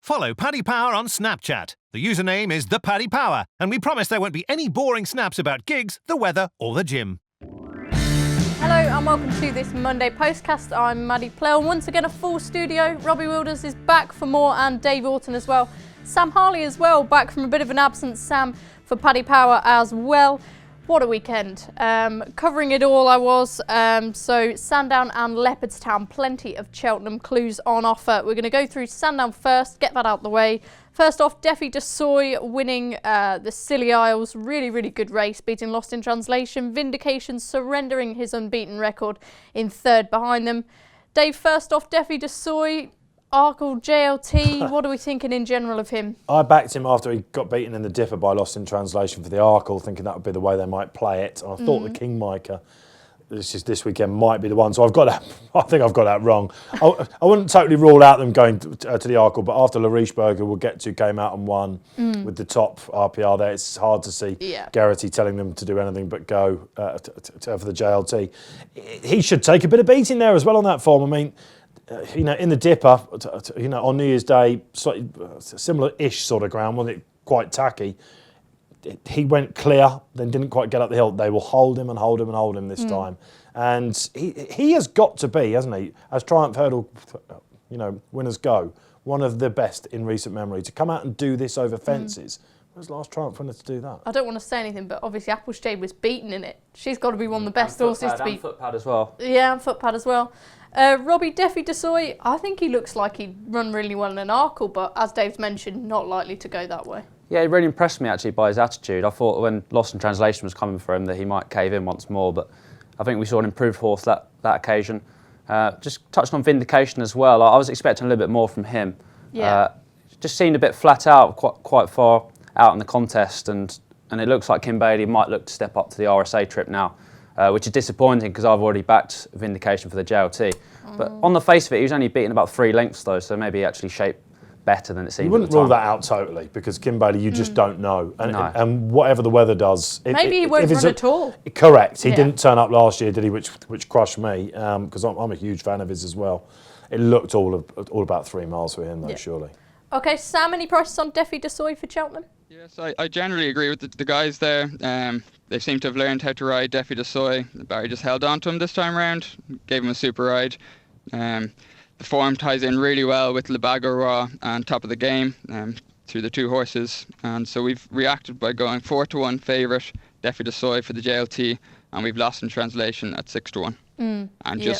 Follow Paddy Power on Snapchat. The username is @thepaddypower, and we promise there won't be any boring snaps about gigs, the weather or the gym. Hello and welcome to this Monday Postcast. I'm Maddie Plell. Once again a full studio. Robbie Wilders is back for more and Dave Orton as well. Sam Harley as well, back from a bit of an absence. Sam for Paddy Power as well. What a weekend. Covering it all I was. So Sandown and Leopardstown, plenty of Cheltenham clues on offer. We're going to go through Sandown first, get that out the way. First off, Defy Desoy winning the Scilly Isles. Really, really good race, beating Lost in Translation. Vindication surrendering his unbeaten record in third behind them. Dave, first off, Defy Desoy, Arkle, JLT, what are we thinking in general of him? I backed him after he got beaten in the Dipper by Lost in Translation for the Arkle, thinking that would be the way they might play it. And I thought the Kingmaker this weekend might be the one. So I've got that. I think I've got that wrong. I wouldn't totally rule out them going to the Arkle, but after Larichberger, we'll get to, came out and won with the top RPR there. It's hard to see Garrity telling them to do anything but go for the JLT. He should take a bit of beating there as well on that form. I mean, in the Dipper, on New Year's Day, slightly similar-ish sort of ground, wasn't it? Quite tacky. He went clear, then didn't quite get up the hill. They will hold him and hold him and hold him this time. And he has got to be, hasn't he, as Triumph Hurdle, winners go, one of the best in recent memory. To come out and do this over fences. When was the last Triumph winner to do that? I don't want to say anything, but obviously Jade was beaten in it. She's got to be one of the best horses to be. And footpad as well. Yeah, and footpad as well. Robbie Defy Desoy, I think he looks like he'd run really well in an Arkle, but as Dave's mentioned, not likely to go that way. Yeah, he really impressed me actually by his attitude. I thought when Lost in Translation was coming for him that he might cave in once more, but I think we saw an improved horse that occasion. Just touched on Vindication as well. I was expecting a little bit more from him. Yeah. Just seemed a bit flat out, quite far out in the contest, and it looks like Kim Bailey might look to step up to the RSA trip now. Which is disappointing because I've already backed Vindication for the JLT. But on the face of it, he was only beaten about 3 lengths though, so maybe he actually shaped better than it seemed. You wouldn't rule that out totally because Kim Bailey, you just don't know. And whatever the weather does... Maybe he won't run at all. Correct. He didn't turn up last year, did he, which crushed me, because I'm a huge fan of his as well. It looked all about 3 miles for him though, surely. OK, Sam, any prices on Defy Desoy for Cheltenham? Yes, I generally agree with the guys there. They seem to have learned how to ride Defy Desoy. Barry just held on to him this time round, gave him a super ride. The form ties in really well with Lebago Raw and Top of the Game through the 2 horses. And so we've reacted by going 4-1 favourite, Defy Desoy for the JLT, and we've Lost in Translation at 6-1. And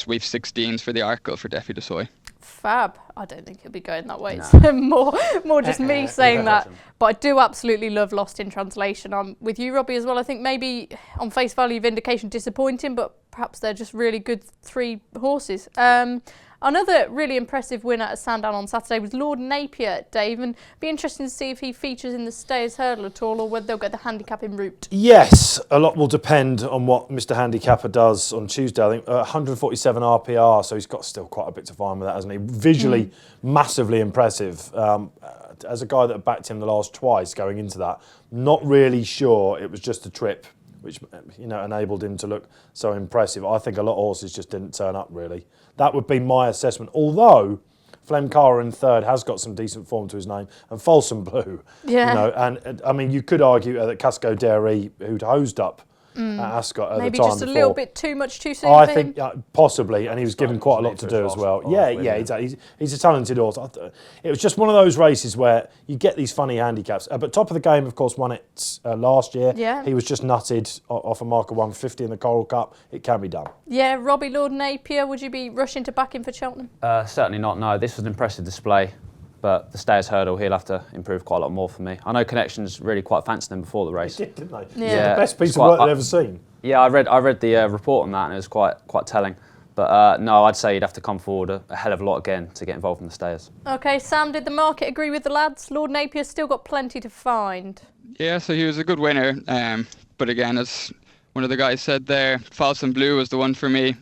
we've 16s for the Arkle for Defy Desoy. Fab. I don't think he'll be going that way. No. It's more just me saying that. But I do absolutely love Lost in Translation. I'm with you, Robbie, as well. I think maybe on face value, Vindication disappointing, but perhaps they're just really good 3 horses. Another really impressive winner at Sandown on Saturday was Lord Napier, Dave, and be interesting to see if he features in the Stayers Hurdle at all, or whether they'll go the handicapping route. Yes, a lot will depend on what Mr. Handicapper does on Tuesday. I think 147 RPR, so he's got still quite a bit to find with that, hasn't he? Visually, massively impressive. As a guy that backed him the last twice going into that, not really sure it was just a trip which enabled him to look so impressive. I think a lot of horses just didn't turn up really. That would be my assessment. Although Flemcara in third has got some decent form to his name, and Folsom Blue. Yeah. And I mean, you could argue that Casco Dairy, who'd hosed up at Ascot at maybe the time just a before, little bit too much too soon. I think possibly, and he was given quite a lot to do as well. He's a talented horse. It was just one of those races where you get these funny handicaps. But Top of the Game, of course, won it last year. Yeah. He was just nutted off a mark of 150 in the Coral Cup. It can be done. Yeah, Robbie Lord Napier, would you be rushing to back him for Cheltenham? Certainly not, no. This was an impressive display, but the Stayers Hurdle, he'll have to improve quite a lot more for me. I know Connections really quite fancied him before the race. They did, didn't they? Yeah. The best piece of work they've ever seen. Yeah, I read the report on that, and it was quite telling. But no, I'd say you'd have to come forward a hell of a lot again to get involved in the Stayers. OK, Sam, did the market agree with the lads? Lord Napier's still got plenty to find. Yeah, so he was a good winner. But again, as one of the guys said there, Folsom Blue was the one for me.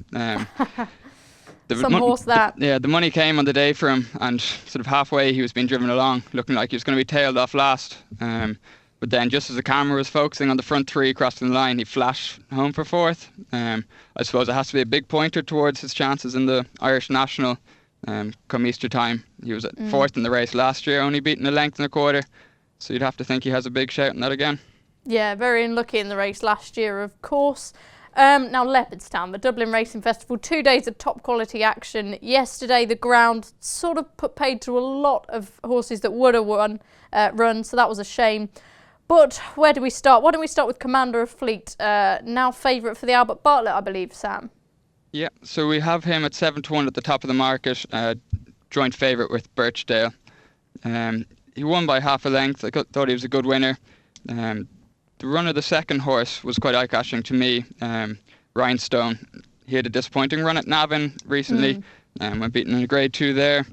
The money came on the day for him, and sort of halfway he was being driven along, looking like he was going to be tailed off last. But then just as the camera was focusing on the front 3 crossing the line, he flashed home for 4th. I suppose it has to be a big pointer towards his chances in the Irish National. come Easter time. He was at 4th in the race last year, only beaten a length and a quarter. So you'd have to think he has a big shout in that again. Yeah, very unlucky in the race last year, of course. Now, Leopardstown, the Dublin Racing Festival, 2 days of top quality action. Yesterday, the ground sort of put paid to a lot of horses that would have run, so that was a shame. But where do we start? Why don't we start with Commander of Fleet, now favourite for the Albert Bartlett, I believe, Sam? Yeah, so we have him at 7-1 at the top of the market, joint favourite with Birchdale. He won by half a length. I thought he was a good winner. The run of the second horse was quite eye-catching to me. Rhinestone. He had a disappointing run at Navan recently. Went beaten in a Grade 2 there.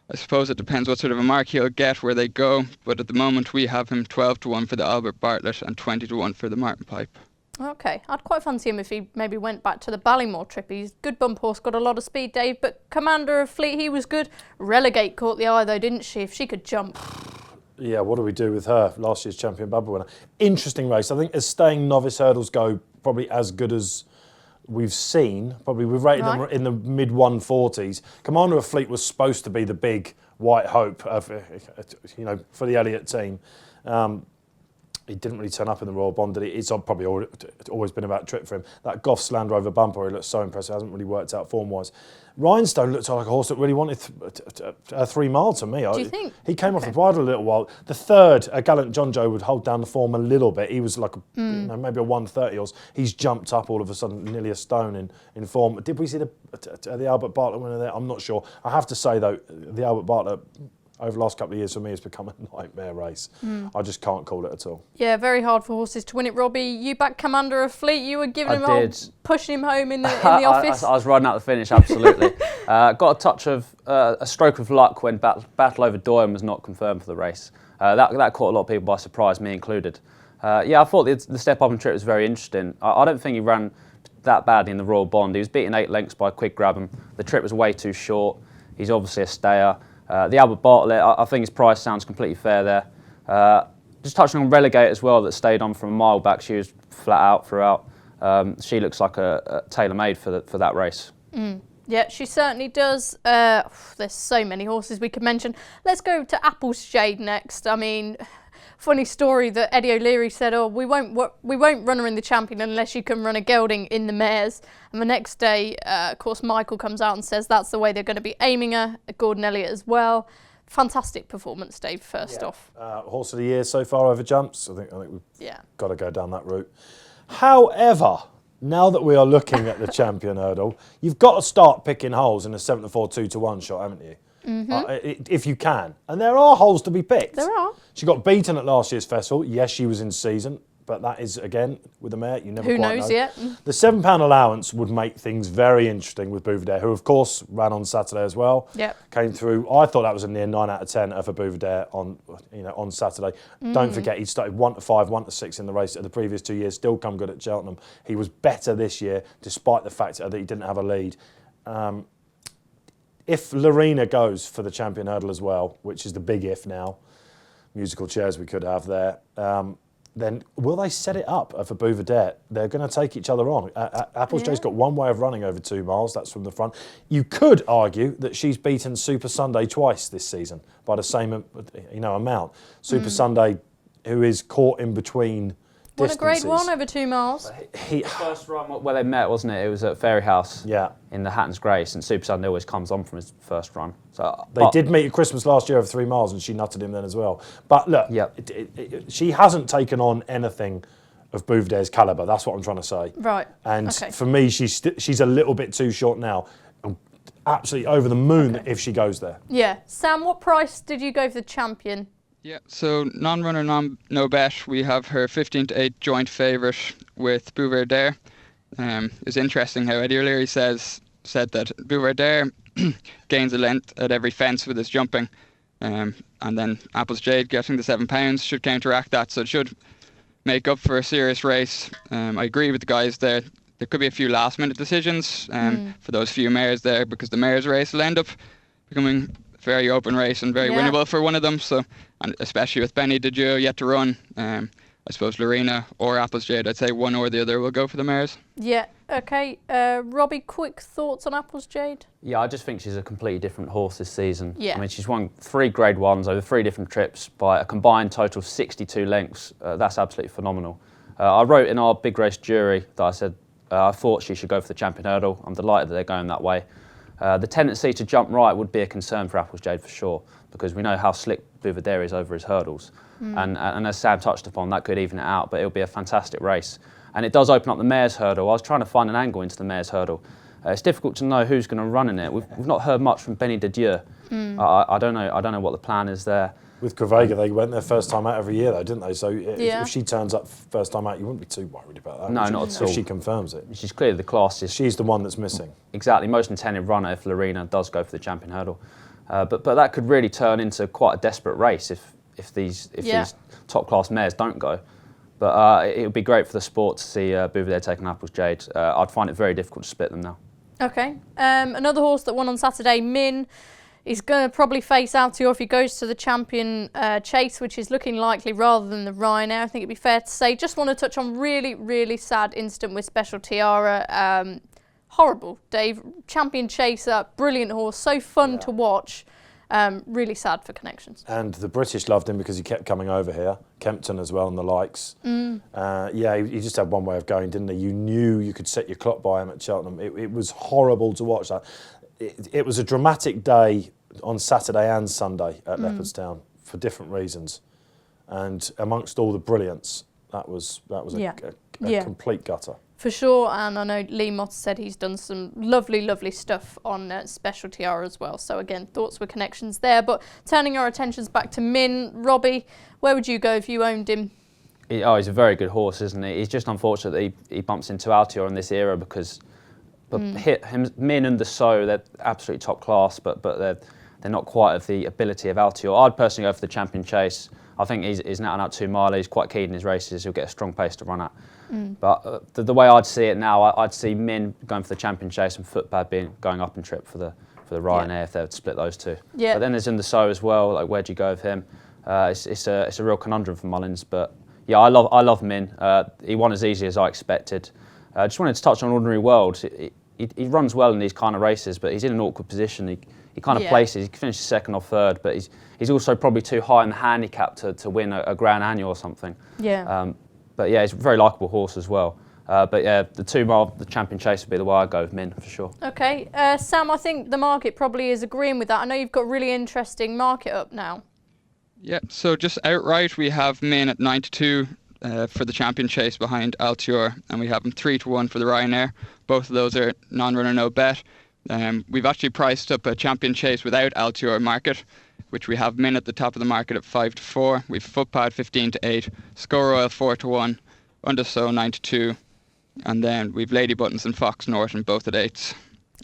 I suppose it depends what sort of a mark he'll get where they go. But at the moment we have him 12-1 for the Albert Bartlett and 20-1 for the Martin Pipe. Okay, I'd quite fancy him if he maybe went back to the Ballymore trip. He's a good bump horse, got a lot of speed, Dave. But Commander of Fleet, he was good. Relegate caught the eye though, didn't she? If she could jump. Yeah, what do we do with her? Last year's champion bubble winner. Interesting race. I think as staying novice hurdles go, probably as good as we've seen. Probably we've rated them in the mid 140s. Commander of Fleet was supposed to be the big white hope of, for the Elliott team. He didn't really turn up in the Royal Bond, did he? It's probably always been about trip for him. That Goff's Land Rover bumper, he looks so impressive. Hasn't really worked out form-wise. Rhinestone looked like a horse that really wanted 3 mile to me. Do you think? He came off the bridle a little while. The third, Gallant John Joe, would hold down the form a little bit. He was like maybe a 130 horse. He's jumped up all of a sudden, nearly a stone in form. Did we see the Albert Bartlett winner there? I'm not sure. I have to say though, the Albert Bartlett over the last couple of years for me has become a nightmare race. I just can't call it at all. Yeah, very hard for horses to win it, Robbie. You back Commander of Fleet, you were giving pushing him home in the office. I was riding out the finish, absolutely. Got a touch of a stroke of luck when Battle Over Doyen was not confirmed for the race. That caught a lot of people by surprise, me included. I thought the step up and trip was very interesting. I don't think he ran that badly in the Royal Bond. He was beaten 8 lengths by Quick Grabham. The trip was way too short. He's obviously a stayer. The Albert Bartlett, I think his price sounds completely fair there. Just touching on Relegate as well, that stayed on from a mile back. She was flat out throughout. She looks like a tailor-made for that race. Yeah, she certainly does. There's so many horses we could mention. Let's go to Apple's Jade next. I mean, funny story that Eddie O'Leary said, we won't run her in the Champion unless you can run a gelding in the mares. And the next day, of course, Michael comes out and says that's the way they're going to be aiming her. Gordon Elliott as well. Fantastic performance, Dave, first off. Horse of the year so far over jumps. I think we've got to go down that route. However, now that we are looking at the Champion Hurdle, you've got to start picking holes in a 7-4 2-1 shot, haven't you? If you can. And there are holes to be picked. There are. She got beaten at last year's festival. Yes, she was in season, but that is, again, with the mare, you never quite know. Who knows yet? The £7 allowance would make things very interesting with Bouvardere, who, of course, ran on Saturday as well. Yep. Came through. I thought that was a near 9 out of 10 for Bouvardere on Saturday. Don't forget, he started 1 to 5, 1 to 6 in the race at the previous 2 years, still come good at Cheltenham. He was better this year, despite the fact that he didn't have a lead. If Lorena goes for the Champion Hurdle as well, which is the big if now, musical chairs we could have there, then will they set it up for Bouvardere? They're going to take each other on. Apple's Jade's got one way of running over 2 miles, that's from the front. You could argue that she's beaten Super Sunday twice this season by the same amount. Super Sunday, who is caught in between Won a distances. Grade 1 over 2 miles. The first run where they met, wasn't it? It was at Fairy House in the Hatton's Grace, and Super Sunday always comes on from his first run. So They did meet at Christmas last year over 3 miles, and she nutted him then as well. But look, she hasn't taken on anything of Bouvardere's calibre. That's what I'm trying to say. Right. And for me, she's a little bit too short now. I'm absolutely over the moon if she goes there. Yeah. Sam, what price did you go for the Champion? Yeah, so non-runner, no bet. We have her 15-8 joint favourite with Bouvardere. It's interesting how Eddie O'Leary said that Bouvardere gains a length at every fence with his jumping, and then Apple's Jade getting the £7 should counteract that, so it should make up for a serious race. I agree with the guys there. There could be a few last-minute decisions for those few mares there, because the mares race will end up becoming very open race and very winnable for one of them. So, and especially with Benny DeJoe yet to run, I suppose Lorena or Apple's Jade, I'd say one or the other will go for the mares. Yeah, Okay, Robbie, quick thoughts on Apple's Jade? Yeah, I just think she's a completely different horse this season. Yeah. I mean, she's won 3 Grade 1s over 3 different trips by a combined total of 62 lengths. That's absolutely phenomenal. I wrote in our big race jury that I said I thought she should go for the Champion Hurdle. I'm delighted that they're going that way. The tendency to jump right would be a concern for Apple's Jade for sure, because we know how slick Bouvier is over his hurdles. And as Sam touched upon, that could even it out, but it'll be a fantastic race. And it does open up the Mare's Hurdle. I was trying to find an angle into the Mare's Hurdle. It's difficult to know who's going to run in it. We've not heard much from Benny Didier. I don't know what the plan is there. With Gravega, they went their first time out every year, though, didn't they? So if she turns up first time out, you wouldn't be too worried about that. No, not at all. If she confirms it. She's clearly the classiest. She's the one that's missing. Exactly, most intended runner if Lorena does go for the Champion Hurdle. But that could really turn into quite a desperate race if these top class mares don't go. But it would be great for the sport to see Bouvier taking Apple's Jade. I'd find it very difficult to split them now. Okay. Another horse that won on Saturday, Min, is going to probably face Altior if he goes to the Champion Chase, which is looking likely rather than the Ryanair. I think it'd be fair to say. Just want to touch on really, really sad incident with Special Tiara. Horrible, Dave. Champion Chaser, brilliant horse, so fun to watch. Really sad for Connections. And the British loved him because he kept coming over here. Kempton as well and the likes. He just had one way of going, didn't he? You knew you could set your clock by him at Cheltenham. It was horrible to watch that. It was a dramatic day on Saturday and Sunday at Leopardstown for different reasons. And amongst all the brilliance, that was a complete gutter. For sure, and I know Lee Mott said he's done some lovely, lovely stuff on Special Tiara as well. So again, thoughts with Connections there. But turning our attentions back to Min, Robbie, where would you go if you owned him? He's a very good horse, isn't he? It's just unfortunate that he bumps into Altior in this era because Min and the So, they're absolutely top class, but they're not quite of the ability of Altior. I'd personally go for the Champion Chase. I think he's an out-and-out 2-miler. He's quite keen in his races. He'll get a strong pace to run at. But the way I'd see it now, I'd see Min going for the Champion Chase and Footpad going up in trip for the Ryanair if they would split those two. But then there's in the So as well. Like, where do you go with him? It's a real conundrum for Mullins. But yeah, I love Min. He won as easy as I expected. I just wanted to touch on Ordinary World. He runs well in these kind of races, but he's in an awkward position. He kind of places. He finishes second or third, but he's also probably too high in the handicap to win a Grand Annual or something. But yeah, he's a very likeable horse as well. But yeah, the 2-mile, the Champion Chase would be the way I'd go with Min for sure. Okay, Sam, I think the market probably is agreeing with that. I know you've got a really interesting market up now. Yeah, so just outright we have Min at 9-2 for the Champion Chase behind Altior, and we have him 3-1 for the Ryanair. Both of those are non-runner, no bet. We've actually priced up a Champion Chase without Altior market, which we have Min at the top of the market at 5-4. We've Footpad 15-8, Score Royal 4-1, Undersow 9-2, and then we've Lady Buttons and Fox Norton both at 8s.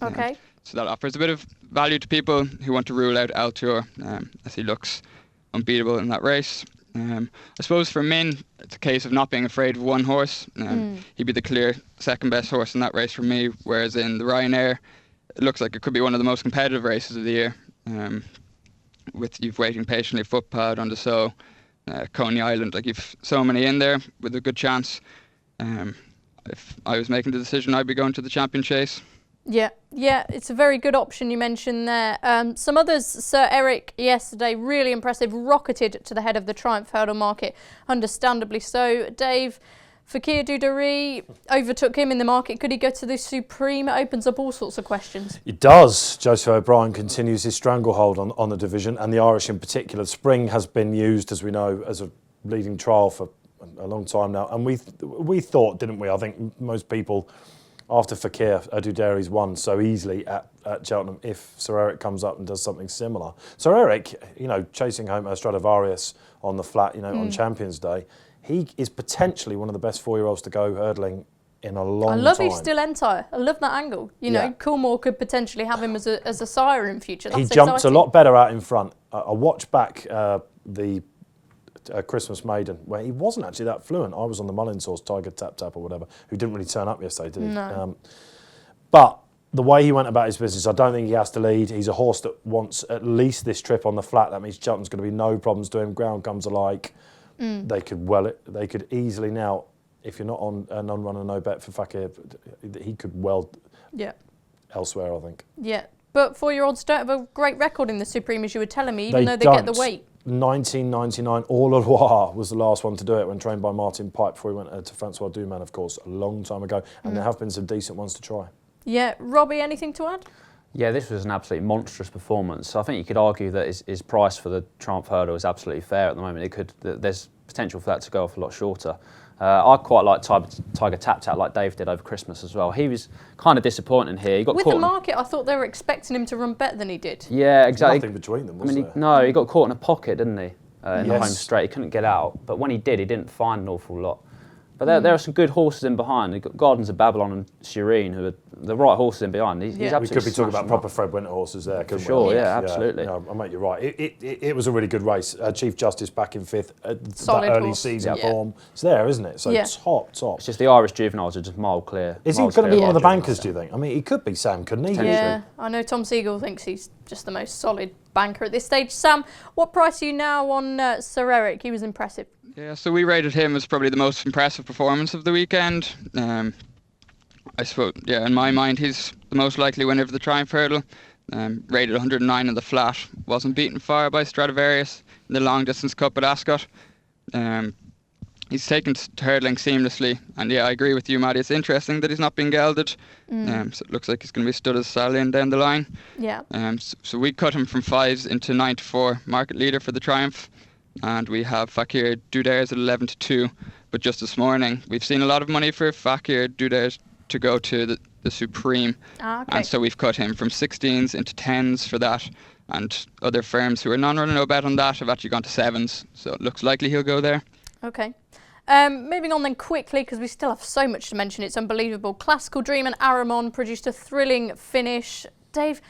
Okay. So that offers a bit of value to people who want to rule out Altior, as he looks unbeatable in that race. I suppose for Min, it's a case of not being afraid of one horse. He'd be the clear second best horse in that race for me, whereas in the Ryanair, it looks like it could be one of the most competitive races of the year. With you've waiting patiently, Footpad, Undersow, Coney Island, like you've so many in there with a good chance. If I was making the decision, I'd be going to the Champion Chase. Yeah, it's a very good option you mentioned there. Some others, Sir Eric yesterday, really impressive, rocketed to the head of the Triumph Hurdle market, understandably so. Dave, Fakir Dudery overtook him in the market. Could he go to the Supreme? It opens up all sorts of questions. It does. Joseph O'Brien continues his stranglehold on the division, and the Irish in particular. Spring has been used, as we know, as a leading trial for a long time now. And we thought, didn't we? I think most people, after Fakir Dudery's won so easily at Cheltenham, if Sir Eric comes up and does something similar. Sir Eric, chasing home a Stradivarius on the flat, on Champions Day, he is potentially one of the best 4-year-olds to go hurdling in a long time. I love he's still entire. I love that angle. Coolmore could potentially have him as a sire in future. That's he jumped exciting. a lot better out in front. I watched back the Christmas Maiden, where he wasn't actually that fluent. I was on the Mullins horse, Tiger Tap Tap or whatever, who didn't really turn up yesterday, did he? No. But the way he went about his business, I don't think he has to lead. He's a horse that wants at least this trip on the flat. That means Cheltenham's going to be no problems to him. Ground comes alike. They could easily now if you're not on a non-run and no bet for Fakir, he could well elsewhere, I think. Yeah, but 4-year-olds don't have a great record in the Supreme, as you were telling me, even though they get the weight. 1999, All au Loire was the last one to do it when trained by Martin Pipe before he went to Francois Duman, of course, a long time ago. And there have been some decent ones to try. Yeah, Robbie, anything to add? Yeah, this was an absolutely monstrous performance. I think you could argue that his price for the Triumph Hurdle is absolutely fair at the moment. There's potential for that to go off a lot shorter. I quite like Tiger Tap Tap like Dave did over Christmas as well. He was kind of disappointing here. He got with caught the market, I thought they were expecting him to run better than he did. Yeah, exactly. Nothing between them, was there? No, he got caught in a pocket, didn't he? In the home straight. He couldn't get out. But when he did, he didn't find an awful lot. But there are some good horses in behind. You've got Gardens of Babylon and Shireen, who are the right horses in behind. He's absolutely we could be talking about proper Fred Winter horses there, couldn't we? Sure, yeah, absolutely. Yeah, mate, you're right. It was a really good race. Chief Justice back in 5th. Solid that early horse. season form. It's there, isn't it? So top. It's just the Irish juveniles are just mile clear. Is he going to be one of the bankers, do you think? I mean, he could be Sam, couldn't he? Yeah, I know Tom Siegel thinks he's just the most solid banker at this stage. Sam, what price are you now on Sir Eric? He was impressive. Yeah, so we rated him as probably the most impressive performance of the weekend. I suppose, in my mind, he's the most likely winner of the Triumph Hurdle. Rated 109 in the flat. Wasn't beaten far by Stradivarius in the long distance cup at Ascot. He's taken to hurdling seamlessly. And I agree with you, Maddie. It's interesting that he's not being gelded. So it looks like he's going to be stood as stallion down the line. Yeah. So we cut him from 5s into 9-4, market leader for the Triumph. And we have Fakir Dudares at 11-2. But just this morning, we've seen a lot of money for Fakir Dudares to go to the Supreme. Okay. And so we've cut him from 16s into 10s for that. And other firms who are non-running no bet on that have actually gone to 7s. So it looks likely he'll go there. Okay. Moving on then quickly, because we still have so much to mention. It's unbelievable. Classical Dream and Aramon produced a thrilling finish. Dave,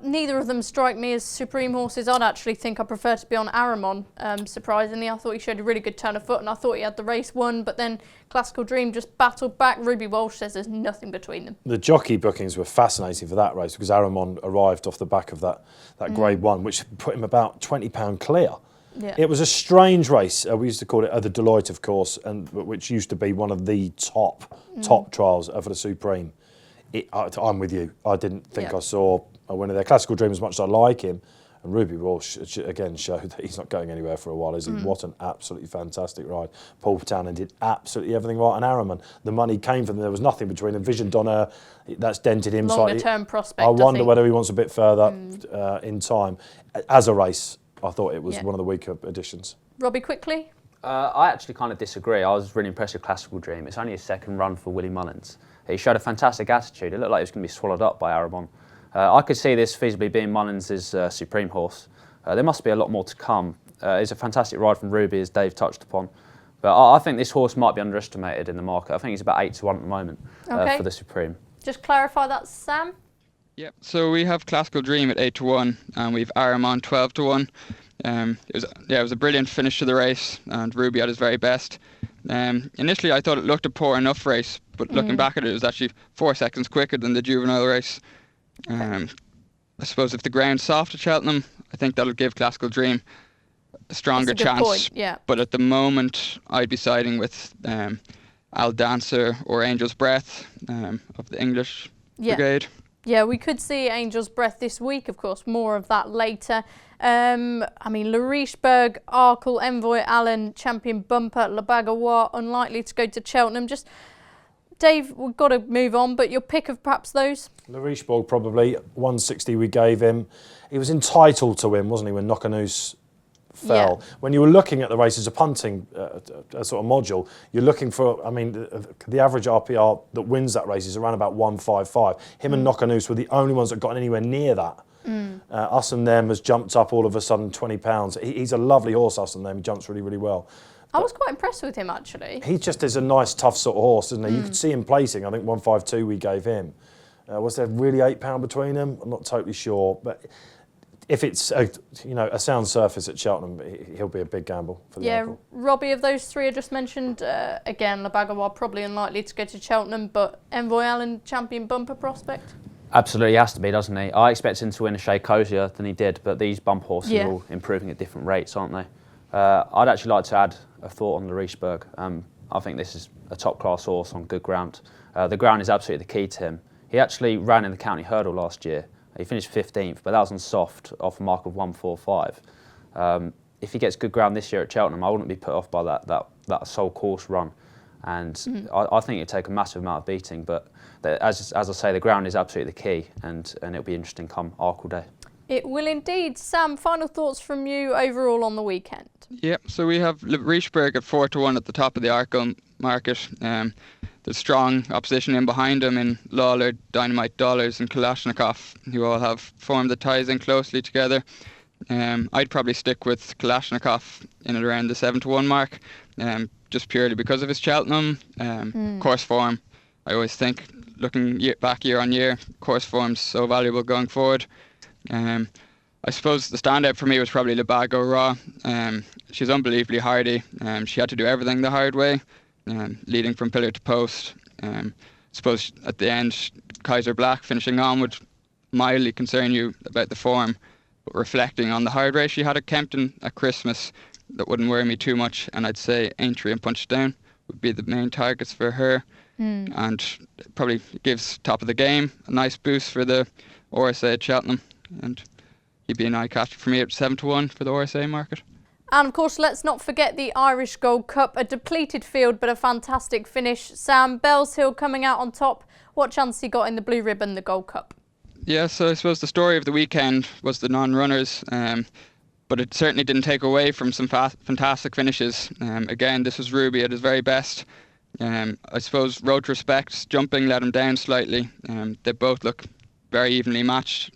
neither of them strike me as supreme horses. I'd actually think I prefer to be on Aramon, surprisingly. I thought he showed a really good turn of foot and I thought he had the race won, but then Classical Dream just battled back. Ruby Walsh says there's nothing between them. The jockey bookings were fascinating for that race because Aramon arrived off the back of that Grade 1, which put him about £20 clear. Yeah. It was a strange race. We used to call it the Deloitte, of course, which used to be one of the top trials for the Supreme. I'm with you. I didn't think I saw a winner there. Classical Dream, as much as I like him, and Ruby Walsh again showed that he's not going anywhere for a while, is he? What an absolutely fantastic ride. Paul Patanen did absolutely everything right, and Araman, the money came from them. There was nothing between them. Vision Donner, that's dented him slightly. Longer term prospect. I wonder whether he wants a bit further in time. As a race, I thought it was one of the weaker additions. Robbie, quickly? I actually kind of disagree. I was really impressed with Classical Dream. It's only his second run for Willie Mullins. He showed a fantastic attitude. It looked like he was going to be swallowed up by Aramon. I could see this feasibly being Mullins' supreme horse. There must be a lot more to come. It's a fantastic ride from Ruby, as Dave touched upon. But I think this horse might be underestimated in the market. I think he's about 8-1 at the moment for the Supreme. Just clarify that, Sam. Yeah, so we have Classical Dream at 8-1 and we've Aramon 12-1. It was a brilliant finish to the race and Ruby at his very best. Initially I thought it looked a poor enough race, but looking back at it, it was actually 4 seconds quicker than the juvenile race. I suppose if the ground's soft at Cheltenham, I think that'll give Classical Dream a stronger chance. Point, yeah. But at the moment, I'd be siding with Al Dancer or Angel's Breath of the English Brigade. Yeah, we could see Angel's Breath this week, of course, more of that later. Laricheberg, Arkle, Envoy, Allen, Champion Bumper, Le Bagawa, unlikely to go to Cheltenham. Just, Dave, we've got to move on, but your pick of perhaps those? Laricheberg probably, 160 we gave him. He was entitled to win, wasn't he, when Knockanoose fell. Yeah. When you were looking at the race as a punting a sort of module, you're looking for, the average RPR that wins that race is around about 155. Him and Knockanoose were the only ones that got anywhere near that. Us and Them has jumped up all of a sudden £20. He's a lovely horse, Us and Them. He jumps really, really well. I was quite impressed with him, actually. He just is a nice, tough sort of horse, isn't he? You could see him placing. I think 152 we gave him. Was there really £8 between them? I'm not totally sure, but if it's a sound surface at Cheltenham, he'll be a big gamble for the Arkle. Robbie, of those three I just mentioned, again, Le Bagawa probably unlikely to go to Cheltenham, but Envoy Allen, Champion Bumper prospect? Absolutely, he has to be, doesn't he? I expect him to win a shade cosier than he did, but these bump horses are all improving at different rates, aren't they? I'd actually like to add a thought on Laricheberg. I think this is a top-class horse on good ground. The ground is absolutely the key to him. He actually ran in the county hurdle last year. He finished 15th, but that was on soft off a mark of 1:45. If he gets good ground this year at Cheltenham, I wouldn't be put off by that sole course run. And I think it'd take a massive amount of beating. But as I say, the ground is absolutely the key, and it'll be interesting come Arkle Day. It will indeed. Sam, final thoughts from you overall on the weekend? Yeah, so we have Richeberg at 4-1 at the top of the Arkle market. There's strong opposition in behind him in Lawler, Dynamite Dollars and Kalashnikov, who all have formed the ties in closely together. I'd probably stick with Kalashnikov in and around the 7-1 mark, just purely because of his Cheltenham course form. I always think, looking back year on year, course form's so valuable going forward. I suppose the standout for me was probably Lebago Raw. She's unbelievably hardy. She had to do everything the hard way, leading from pillar to post. I suppose at the end, Kaiser Black finishing on would mildly concern you about the form, but reflecting on the hard race she had at Kempton at Christmas, that wouldn't worry me too much. And I'd say Aintree and Punchdown would be the main targets for her. And probably gives top of the game a nice boost for the RSA at Cheltenham. And he'd be an eye catcher for me at 7-1 for the RSA market. And of course, let's not forget the Irish Gold Cup, a depleted field but a fantastic finish. Sam, Bellshill coming out on top. What chance he got in the Blue Ribbon, the Gold Cup? Yeah, so I suppose the story of the weekend was the non-runners, but it certainly didn't take away from some fantastic finishes. Again, this was Ruby at his very best. I suppose Road to Respect, jumping let him down slightly. They both look very evenly matched.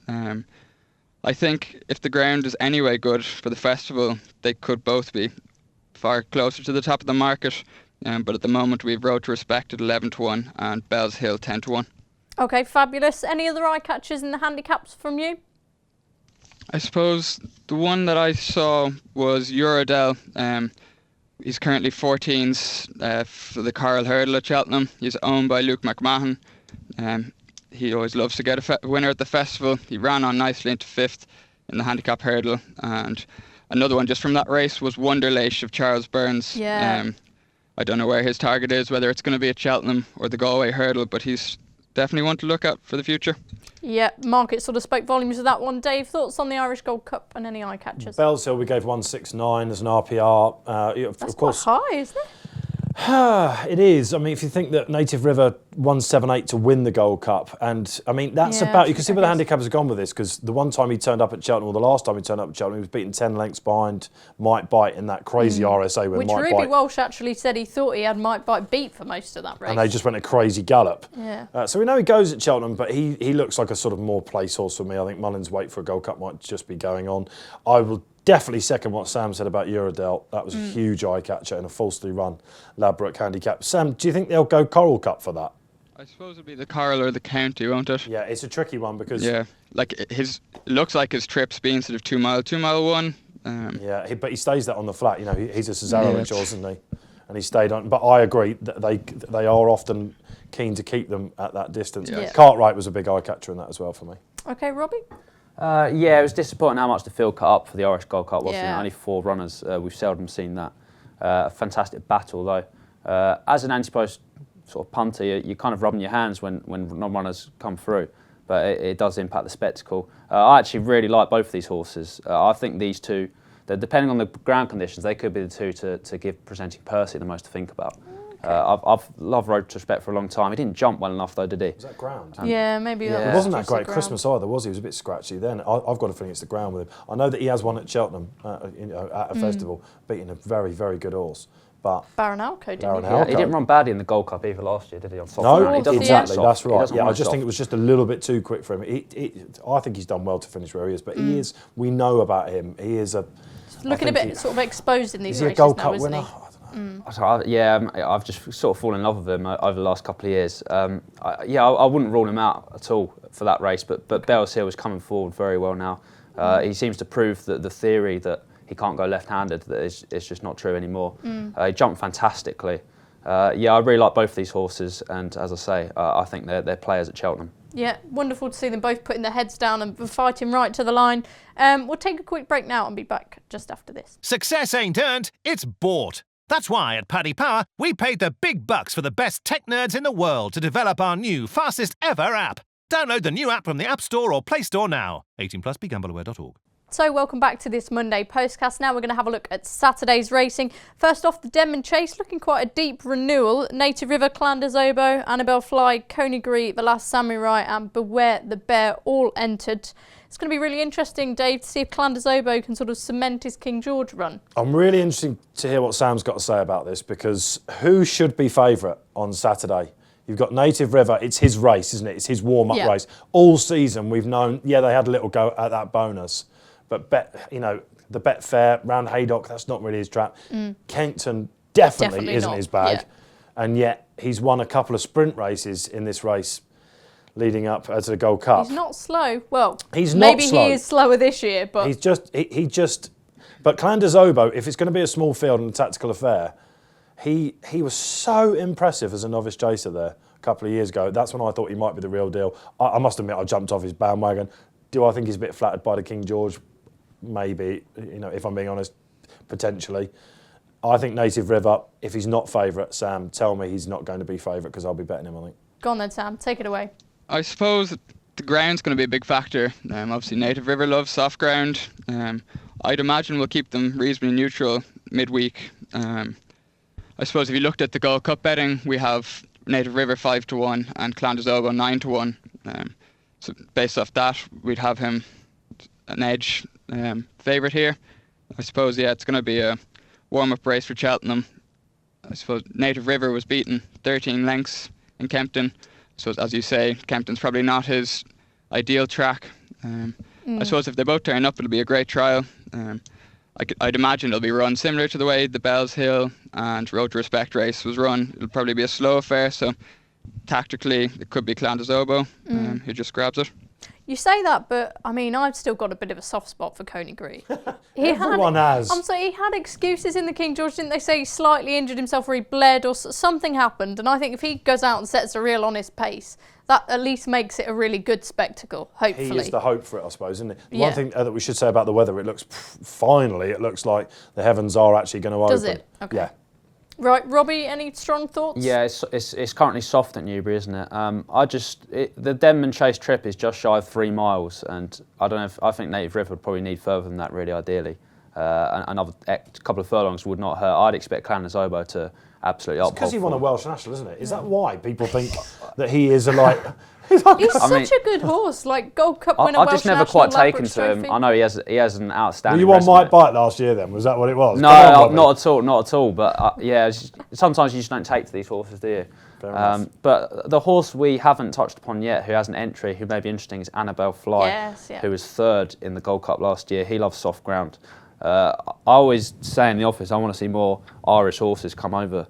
I think if the ground is anyway good for the festival, they could both be far closer to the top of the market. But at the moment, we've Road to Respect at 11-1 and Bellshill 10-1. Okay, fabulous. Any other eye catchers in the handicaps from you? I suppose the one that I saw was Uradel. He's currently 14s for the Coral Hurdle at Cheltenham. He's owned by Luke McMahon. He always loves to get a winner at the festival. He ran on nicely into 5th in the handicap hurdle. And another one just from that race was Wonderleish of Charles Burns. Yeah. I don't know where his target is, whether it's going to be at Cheltenham or the Galway hurdle, but he's definitely one to look at for the future. Yeah, market sort of spoke volumes of that one. Dave, thoughts on the Irish Gold Cup and any eye catchers? Bellshill, we gave 169 as an RPR. That's of course, quite high, isn't it? It is. I mean, if you think that Native River 178 to win the Gold Cup, and I mean, that's about, you can see where the handicappers have gone with this, because the one time he turned up at Cheltenham, or the last time he turned up at Cheltenham, he was beaten 10 lengths behind Might Bite in that crazy RSA. Which Ruby Walsh actually said he thought he had Might Bite beat for most of that race. And they just went a crazy gallop. Yeah. So we know he goes at Cheltenham, but he looks like a sort of more place horse for me. I think Mullins' wait for a Gold Cup might just be going on. I will definitely second what Sam said about Uradel. That was a huge eye catcher in a falsely run Ladbroke handicap. Sam, do you think they'll go Coral Cup for that? I suppose it'll be the Coral or the County, won't it? Yeah, it's a tricky one because it looks like his trip's being sort of 2 mile one. But he stays that on the flat. You know, he's a Cesarewitch, isn't he? And he stayed on. But I agree that they are often keen to keep them at that distance. Yes. Cartwright was a big eye catcher in that as well for me. Okay, Robbie. It was disappointing how much the field cut up for the Irish Gold Cup. Wasn't it? Yeah. Only 4 runners. We've seldom seen that. A fantastic battle though. As an anti-post sort of punter, you're kind of rubbing your hands when non-runners come through, but it does impact the spectacle. I actually really like both of these horses. I think these two, depending on the ground conditions, they could be the two to give presenting Percy the most to think about. I've loved Road to Respect for a long time. He didn't jump well enough though, did he? Was that ground? Maybe. It wasn't that great at Christmas either, was he? He was a bit scratchy then. I've got a feeling it's the ground with him. I know that he has one at Cheltenham at a festival, beating a very, very good horse. But Baronalco, didn't he? Yeah, he didn't run badly in the Gold Cup either last year, did he? On soft no, ground. He exactly, that's right. I just think it was just a little bit too quick for him. I think he's done well to finish where he is, but he is. We know about him. He is looking a bit sort of exposed in these races. Is he a Gold Cup isn't winner? he? I've just sort of fallen in love with him over the last couple of years. I wouldn't rule him out at all for that race, but Bellshill is coming forward very well now. He seems to prove that the theory that he can't go left-handed, that it's just not true anymore. He jumped fantastically. I really like both of these horses, and as I say, I think they're players at Cheltenham. Yeah, wonderful to see them both putting their heads down and fighting right to the line. We'll take a quick break now and be back just after this. Success ain't earned, it's bought. That's why at Paddy Power, we paid the big bucks for the best tech nerds in the world to develop our new, fastest ever app. Download the new app from the App Store or Play Store now. 18 plus, begambleaware.org. So welcome back to this Monday Postcast. Now we're going to have a look at Saturday's racing. First off, the Denman Chase, looking quite a deep renewal. Native River, Clanders Oboe, Annabelle Fly, Coney, The Last Samurai and Beware the Bear all entered. It's going to be really interesting, Dave, to see if Clanders Oboe can sort of cement his King George run. I'm really interested to hear what Sam's got to say about this, because who should be favourite on Saturday? You've got Native River, it's his race, isn't it? It's his warm-up race. All season we've known, they had a little go at that bonus. But, the Betfair, round Haydock, that's not really his trap. Kenton definitely isn't not his bag. Yeah. And yet he's won a couple of sprint races in this race leading up to the Gold Cup. He's not slow. Well, he's not slow. Maybe he is slower this year, but... He's just... But Clanders Oboe, if it's going to be a small field and a tactical affair, he was so impressive as a novice chaser there a couple of years ago. That's when I thought he might be the real deal. I must admit, I jumped off his bandwagon. Do I think he's a bit flattered by the King George? Maybe, if I'm being honest, potentially. I think Native River, if he's not favourite, Sam, tell me he's not going to be favourite, because I'll be betting him, I think. Go on then, Sam. Take it away. I suppose the ground's going to be a big factor. Obviously, Native River loves soft ground. I'd imagine we'll keep them reasonably neutral midweek. I suppose if you looked at the Gold Cup betting, we have Native River 5-1 and Clanders Oboe 9-1. So based off that, we'd have him an edge favourite here. I suppose, it's going to be a warm-up race for Cheltenham. I suppose Native River was beaten 13 lengths in Kempton. So as you say, Kempton's probably not his ideal track. I suppose if they both turn up, it'll be a great trial. I'd imagine it'll be run similar to the way the Bells Hill and Road to Respect race was run. It'll probably be a slow affair, so tactically it could be Clanders Oboe who just grabs it. You say that, but I mean, I've still got a bit of a soft spot for Coney. Everyone has. I'm sorry, he had excuses in the King George, didn't they say he slightly injured himself or he bled or something happened? And I think if he goes out and sets a real honest pace, that at least makes it a really good spectacle, hopefully. He is the hope for it, I suppose, isn't it? Yeah. One thing that we should say about the weather, it looks, finally, it looks like the heavens are actually going to open. Does it? Okay. Yeah. Right, Robbie, any strong thoughts? Yeah, it's currently soft at Newbury, isn't it? The Denman Chase trip is just shy of 3 miles, and I think Native River would probably need further than that, really, ideally. Another couple of furlongs would not hurt. I'd expect Clanders Oboe to absolutely uphold. It's because he won a Welsh National, isn't it? Is that why people think that he is He's such a good horse, like Gold Cup winner, I've just Welsh never quite National, taken to him. Trophy. I know he has an outstanding. Well, you won resume. Mike Bite last year then, was that what it was? No, not at all. But sometimes you just don't take to these horses, do you? Fair enough. But the horse we haven't touched upon yet, who has an entry, who may be interesting, is Annabelle Fly, who was 3rd in the Gold Cup last year. He loves soft ground. I always say in the office, I want to see more Irish horses come over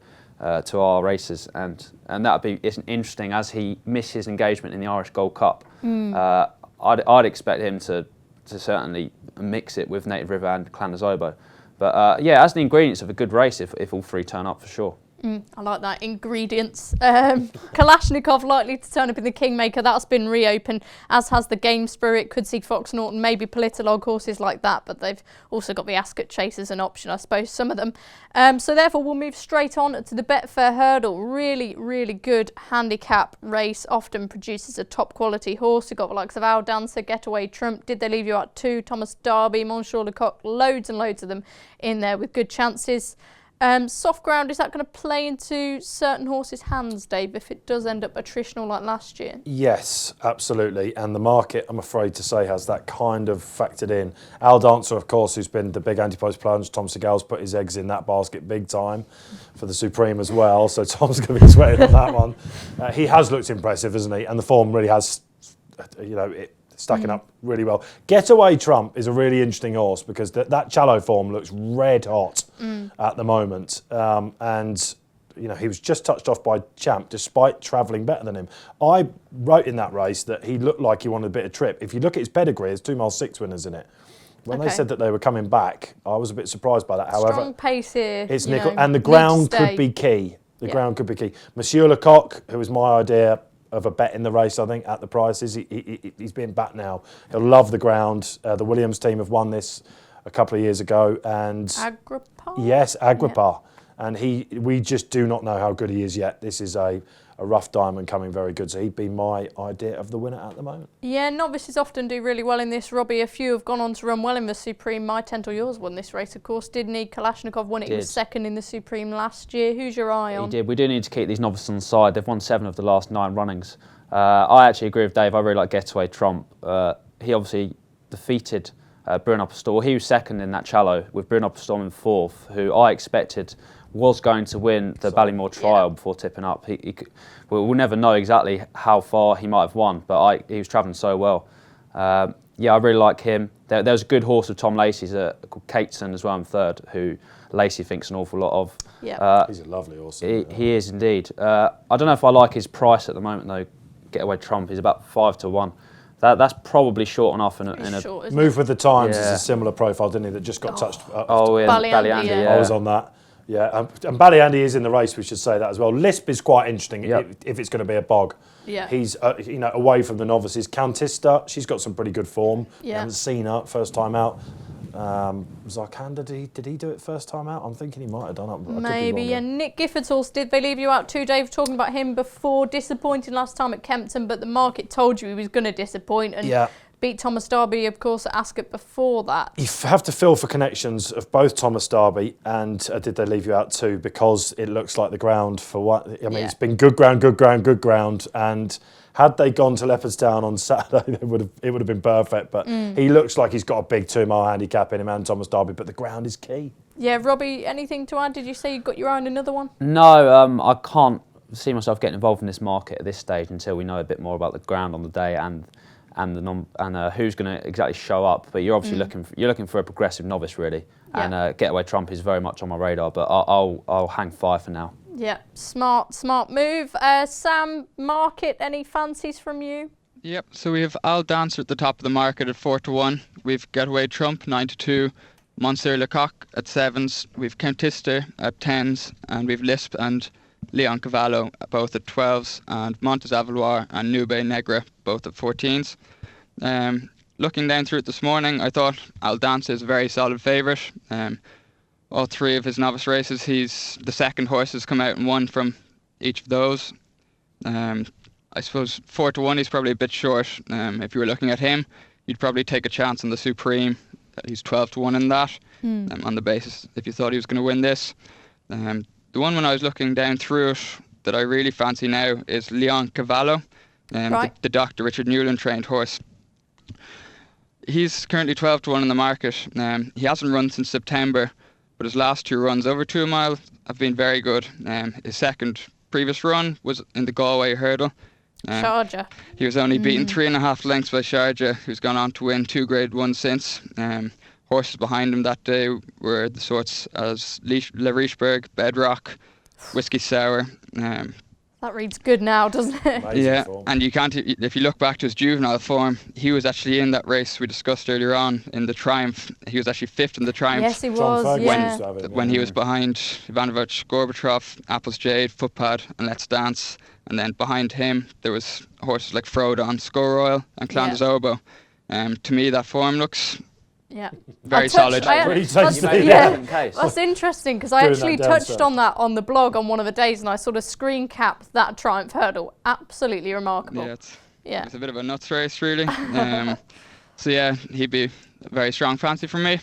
to our races, and it's interesting as he missed his engagement in the Irish Gold Cup. I'd expect him to certainly mix it with Native River and Clanders Oboe. But as the ingredients of a good race, if all three turn up for sure. I like that, ingredients. Kalashnikov likely to turn up in the Kingmaker. That's been reopened, as has the Game Spirit. Could see Fox Norton, maybe Politolog, horses like that, but they've also got the Ascot Chase as an option, I suppose, some of them. So therefore we'll move straight on to the Betfair Hurdle. Really, really good handicap race. Often produces a top quality horse. You've got the likes of Owl Dancer, Getaway Trump. Did They Leave You Out 2? Thomas Darby, Monsieur Lecoq. Loads and loads of them in there with good chances. Soft ground, is that going to play into certain horses' hands, Dave, if it does end up attritional like last year? Yes, absolutely. And the market, I'm afraid to say, has that kind of factored in. Al Dancer, of course, who's been the big anti-post plunge. Tom Segal's put his eggs in that basket big time for the Supreme as well. So Tom's going to be sweating on that one. He has looked impressive, isn't he? And the form really has, stacking up really well. Getaway Trump is a really interesting horse because that Challo form looks red hot at the moment. And he was just touched off by Champ despite travelling better than him. I wrote in that race that he looked like he wanted a bit of trip. If you look at his pedigree, there's 2 mile 6 winners in it. When they said that they were coming back, I was a bit surprised by that. However, strong pace here. It's nickel, and the ground could be key. The ground could be key. Monsieur Lecoq, who was my idea of a bet in the race, I think, at the prices. He's being backed now. He'll love the ground. The Williams team have won this a couple of years ago. And Agrippa? Yes, Agrippa. And we just do not know how good he is yet. This is a rough diamond coming very good. So he'd be my idea of the winner at the moment. Yeah, novices often do really well in this, Robbie. A few have gone on to run well in the Supreme. My Tent or Yours won this race, of course, didn't he? Kalashnikov won it. He was second in the Supreme last year. Who's your eye on? He did. We do need to keep these novices on the side. They've won 7 of the last 9 runnings. I actually agree with Dave. I really like Getaway Trump. He obviously defeated Bruno Pastor. He was second in that Challow with Bruno Pastor in 4th, who I expected was going to win the Ballymore trial before tipping up. We'll never know exactly how far he might have won, but he was travelling so well. I really like him. There was a good horse with Tom Lacey's called Cateson as well in 3rd, who Lacey thinks an awful lot of. Yeah, he's a lovely horse. He is indeed. I don't know if I like his price at the moment though. Getaway Trump is about 5 to 1. That's probably short enough in a short, Move with the Times is a similar profile, didn't he? That just got touched. Ballyandy, yeah. I was on that. Yeah, and Ballyandy is in the race. We should say that as well. Lisp is quite interesting if it's going to be a bog. Yeah, he's away from the novices. Countista, she's got some pretty good form. Yeah, haven't seen her first time out. Zarkanda, did he do it first time out? I'm thinking he might have done it. Maybe. Yeah, Nick Gifford's horse, did they leave you out too, Dave? Talking about him before, disappointing last time at Kempton, but the market told you he was going to disappoint and beat Thomas Darby, of course, at Ascot before that. You have to feel for connections of both Thomas Darby and did they leave you out too, because it looks like the ground for what I mean. It's been good ground, and had they gone to Leopardstown on Saturday, it would have been perfect. But he looks like he's got a big 2-mile handicap in him, and Thomas Darby. But the ground is key. Yeah, Robbie, anything to add? Did you say you got your eye on another one? No, I can't see myself getting involved in this market at this stage until we know a bit more about the ground on the day and who's going to exactly show up. But you're obviously looking for a progressive novice, really. Yeah. And Getaway Trump is very much on my radar. But I'll hang 5 for now. Yeah, smart move. Sam, market, any fancies from you? Yep, so we have Al Dancer at the top of the market at 4 to 1. We've Getaway Trump 9 to 2. Monsieur Lecoq at 7s. We've Countista at 10s. And we've Lisp and Leon Cavallo both at 12s. And Montes Avaloir and Nube Negra both at 14s. Looking down through it this morning, I thought Al Dancer is a very solid favourite. All 3 of his novice races, he's the second horse has come out and won from each of those. I suppose 4 to 1 he's probably a bit short. If you were looking at him, you'd probably take a chance on the Supreme. He's 12 to 1 in that, on the basis if you thought he was going to win this. The one when I was looking down through it that I really fancy now is Leon Cavallo, the Dr. Richard Newland trained horse. He's currently 12 to 1 in the market. He hasn't run since September, but his last 2 runs over 2 miles have been very good. His second previous run was in the Galway Hurdle. Sharjah. He was only beaten 3.5 lengths by Sharjah, who's gone on to win 2 Grade 1 since. Horses behind him that day were the sorts as Le Richebourg, Bedrock, Whiskey Sour. That reads good now, doesn't it? Yeah, and you can't. If you look back to his juvenile form, he was actually in that race we discussed earlier on in the Triumph. He was actually 5th in the Triumph. Yes, he was. When he was behind Ivanovic, Gorbachev, Apple's Jade, Footpad, and Let's Dance, and then behind him there was horses like Frodon, Score Royal, and Clanders Oboe. To me, that form looks very solid. That's interesting because I actually touched on that on the blog on one of the days, and I sort of screen capped that Triumph Hurdle. Absolutely remarkable. It's a bit of a nuts race, really. So yeah, he'd be a very strong fancy for me.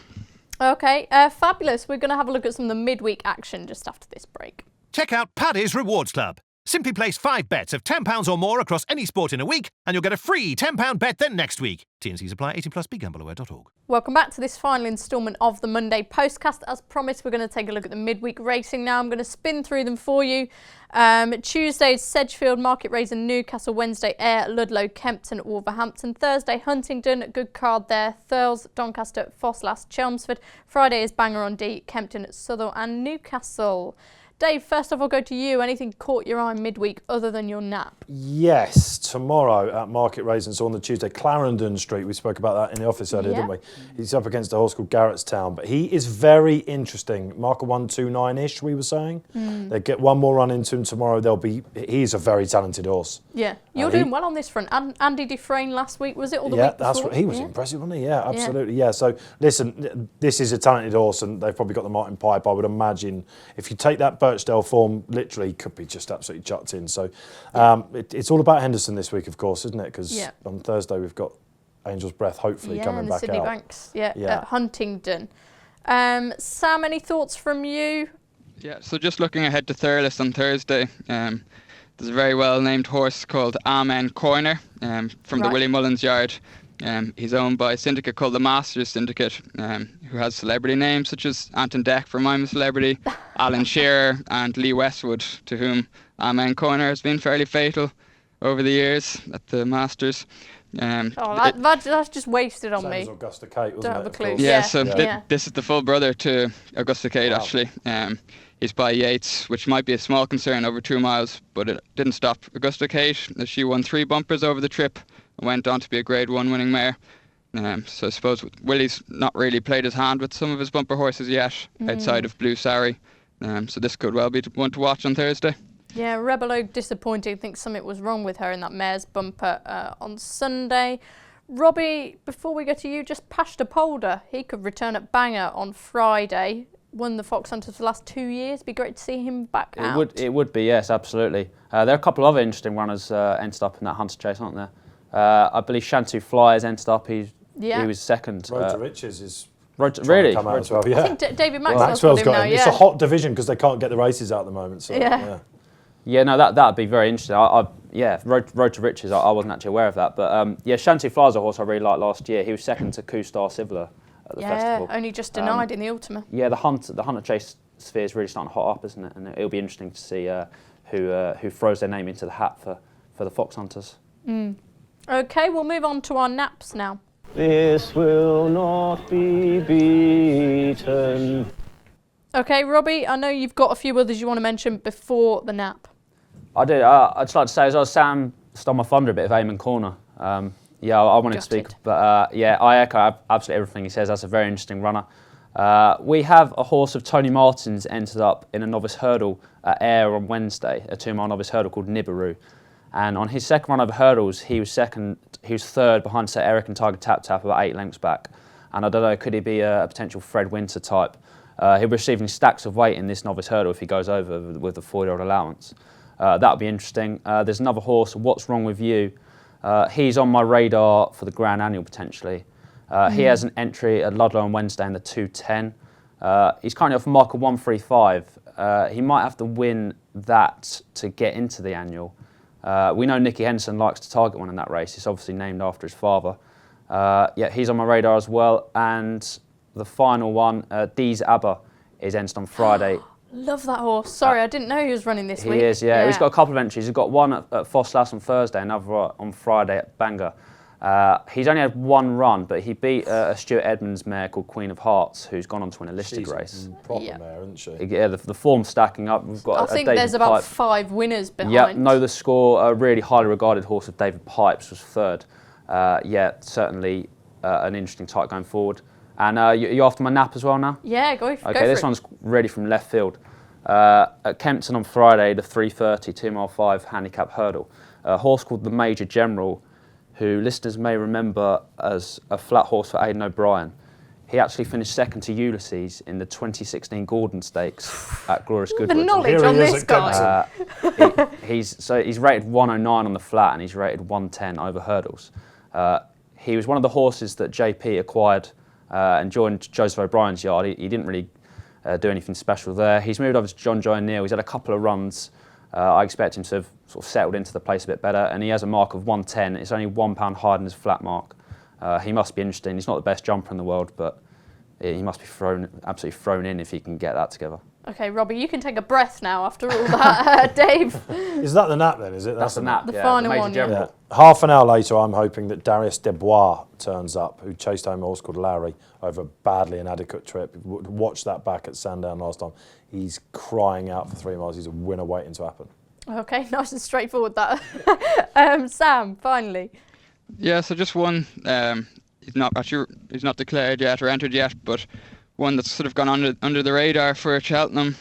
Okay, fabulous. We're going to have a look at some of the midweek action just after this break. Check out Paddy's Rewards Club. Simply place 5 bets of £10 or more across any sport in a week, and you'll get a free £10 bet the next week. T&Cs apply. 18+. BeGambleAware.org. Welcome back to this final instalment of the Monday Postcast. As promised, we're going to take a look at the midweek racing now. I'm going to spin through them for you. Tuesday, Sedgefield, Market Raiser, Newcastle. Wednesday, Ayr, Ludlow, Kempton, Wolverhampton. Thursday, Huntingdon, good card there. Thurles, Doncaster, Fosslas, Chelmsford. Friday is Bangor on Dee, Kempton, Southall and Newcastle. Dave, first off, I'll go to you. Anything caught your eye midweek other than your nap? Yes, tomorrow at Market Raisins on the Tuesday, Clarendon Street. We spoke about that in the office earlier, didn't we? He's up against a horse called Garrettstown, but he is very interesting. Marker 129-ish, we were saying. They get one more run into him tomorrow. He's a very talented horse. Yeah, you're doing well on this front. Andy Dufresne last week, was it, or the week before? That's right. He was impressive, wasn't he? Yeah, absolutely. Yeah. So listen, this is a talented horse, and they've probably got the Martin Pipe. I would imagine if you take that Birchdale form, literally could be just absolutely chucked in. So it's all about Henderson this week, of course, isn't it? Because on Thursday we've got Angel's Breath hopefully coming back Sydney out. Banks, at Huntingdon. Sam, any thoughts from you? Yeah, so just looking ahead to Thurles on Thursday, there's a very well named horse called Amen Corner from the Willie Mullins yard. He's owned by a syndicate called the Masters Syndicate, who has celebrity names such as Anton Deck from I'm a Celebrity, Alan Shearer and Lee Westwood, to whom Amen Corner has been fairly fatal over the years at the Masters. That's just wasted on me. Augusta Kate, wasn't Don't have it, a clue. This is the full brother to Augusta Kate, actually. He's by Yates, which might be a small concern over 2 miles, but it didn't stop Augusta Kate, as she won 3 bumpers over the trip and went on to be a Grade 1 winning mare. So I suppose Willie's not really played his hand with some of his bumper horses yet, outside of Blue Sari. So this could well be one to watch on Thursday. Yeah, Rebel Oak disappointing. I think something was wrong with her in that mare's bumper on Sunday. Robbie, before we go to you, just Pashta Polder. He could return at Bangor on Friday. Won the Fox Hunters for the last 2 years. Be great to see him back out. It would be, yes, absolutely. There are a couple of other interesting runners ended up in that Hunter Chase, aren't there? I believe Shantou Fly has ended up. He was second. Road to Riches is really come out as well. Yeah. I think David Maxwell's got him now. It's a hot division because they can't get the races out at the moment. So, Yeah, no, that'd be very interesting. Road to Riches. I wasn't actually aware of that, but Shantou Fly's a horse I really liked last year. He was second to Coup Star Sivler at the festival. Yeah, only just denied in the Ultima. Yeah, the Hunter Chase sphere is really starting to hot up, isn't it? And it'll be interesting to see who throws their name into the hat for the Fox Hunters. Okay, we'll move on to our naps now. This will not be beaten. Okay, Robbie, I know you've got a few others you want to mention before the nap. I do. I'd just like to say, as well, Sam stole my thunder a bit of Eamon Corner. I wanted to speak, but I echo absolutely everything he says. That's a very interesting runner. We have a horse of Tony Martin's entered up in a novice hurdle at Ayr on Wednesday, a 2-mile novice hurdle called Nibiru. And on his second run over hurdles, he was third behind Sir Eric and Tiger Tap Tap, about 8 lengths back. And I don't know, could he be a potential Fred Winter type? He'll be receiving stacks of weight in this novice hurdle if he goes over with the 4-year-old allowance. That'll be interesting. There's another horse, What's Wrong With You? He's on my radar for the Grand Annual potentially. He has an entry at Ludlow on Wednesday in the 2:10. He's currently off a mark of 1:35. He might have to win that to get into the Annual. We know Nicky Henderson likes to target one in that race. It's obviously named after his father. He's on my radar as well. And the final one, Dees Abba, is entered on Friday. Love that horse. Sorry, I didn't know he was running this week. He is, yeah. He's got a couple of entries. He's got one at Fosslas on Thursday, another on Friday at Bangor. He's only had one run, but he beat a Stuart Edmonds mare called Queen of Hearts, who's gone on to win a listed race. Proper mare, isn't she? Yeah, the form's stacking up. We've got I think there's about 5 winners behind. Yeah, know the score. A really highly regarded horse of David Pipes was third. Certainly an interesting type going forward. And you after my nap as well now? Yeah, go for it. Okay, this one's really from left field. At Kempton on Friday, the 3:30 2-mile 5 handicap hurdle. A horse called the Major General, who listeners may remember as a flat horse for Aidan O'Brien. He actually finished second to Ulysses in the 2016 Gordon Stakes at Glorious Goodwood. The knowledge on this guy. He's rated 109 on the flat and he's rated 110 over hurdles. He was one of the horses that JP acquired and joined Joseph O'Brien's yard. He didn't really do anything special there. He's moved over to John Joy Neal. He's had a couple of runs. I expect him to have sort of settled into the place a bit better, and he has a mark of 110. It's only £1 higher than his flat mark. He must be interesting. He's not the best jumper in the world, but he must be absolutely thrown in if he can get that together. Okay, Robbie, you can take a breath now after all that. Dave? Is that the nap then, is it? That's the nap, The yeah. final the Major one, yeah. General. Yeah. Half an hour later, I'm hoping that Darius Debois turns up, who chased home a horse called Larry over a badly inadequate trip. Watched that back at Sandown last time. He's crying out for 3 miles. He's a winner waiting to happen. Okay, nice and straightforward that. Sam, finally. Yeah, so just one. He's not declared yet or entered yet, but one that's sort of gone under the radar for Cheltenham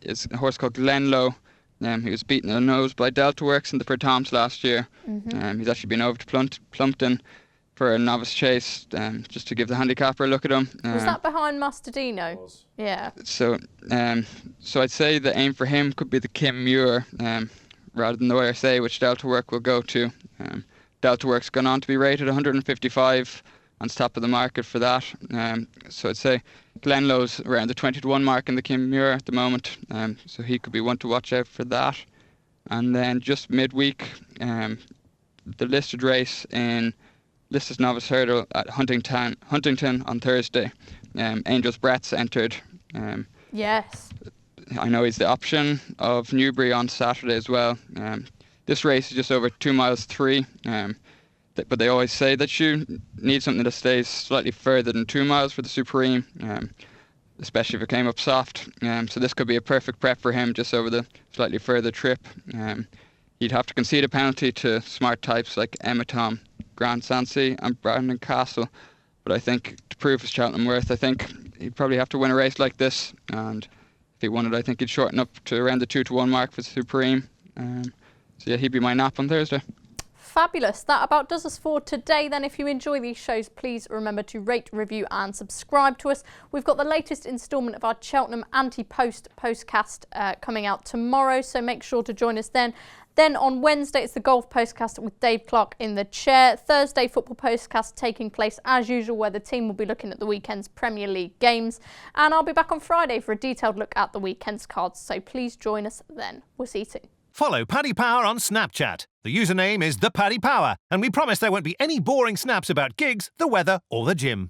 is a horse called Glenlow. He was beaten in the nose by Delta Works in the Pertoms last year. He's actually been over to Plumpton for a novice chase, just to give the handicapper a look at him. Was that behind Mastodino? Yeah. So I'd say the aim for him could be the Kim Muir, rather than the ORSA, which Delta Work will go to. Delta Work's gone on to be rated 155 on top of the market for that. So I'd say Glenlow's around the 20-1 mark in the Kim Muir at the moment. So he could be one to watch out for that. And then just midweek, the listed race in Listed Novice Hurdle at Huntington on Thursday. Angel's Brett's entered. Yes. I know he's the option of Newbury on Saturday as well. This race is just over 2 miles 3, but they always say that you need something that stays slightly further than 2 miles for the Supreme, especially if it came up soft. So this could be a perfect prep for him just over the slightly further trip. He'd have to concede a penalty to smart types like Emma Tom, Grant Sansi and Brandon Castle. But I think to prove his Cheltenham worth, I think he'd probably have to win a race like this. And if he won it, I think he'd shorten up to around the 2-1 mark for the Supreme. So yeah, he'd be my nap on Thursday. Fabulous. That about does us for today then. If you enjoy these shows, please remember to rate, review and subscribe to us. We've got the latest instalment of our Cheltenham Anti-Post Postcast coming out tomorrow, so make sure to join us then. Then on Wednesday, it's the Golf Postcast with Dave Clark in the chair. Thursday, Football Postcast taking place as usual, where the team will be looking at the weekend's Premier League games. And I'll be back on Friday for a detailed look at the weekend's cards, so please join us then. We'll see you soon. Follow Paddy Power on Snapchat. The username is ThePaddyPower, and we promise there won't be any boring snaps about gigs, the weather or the gym.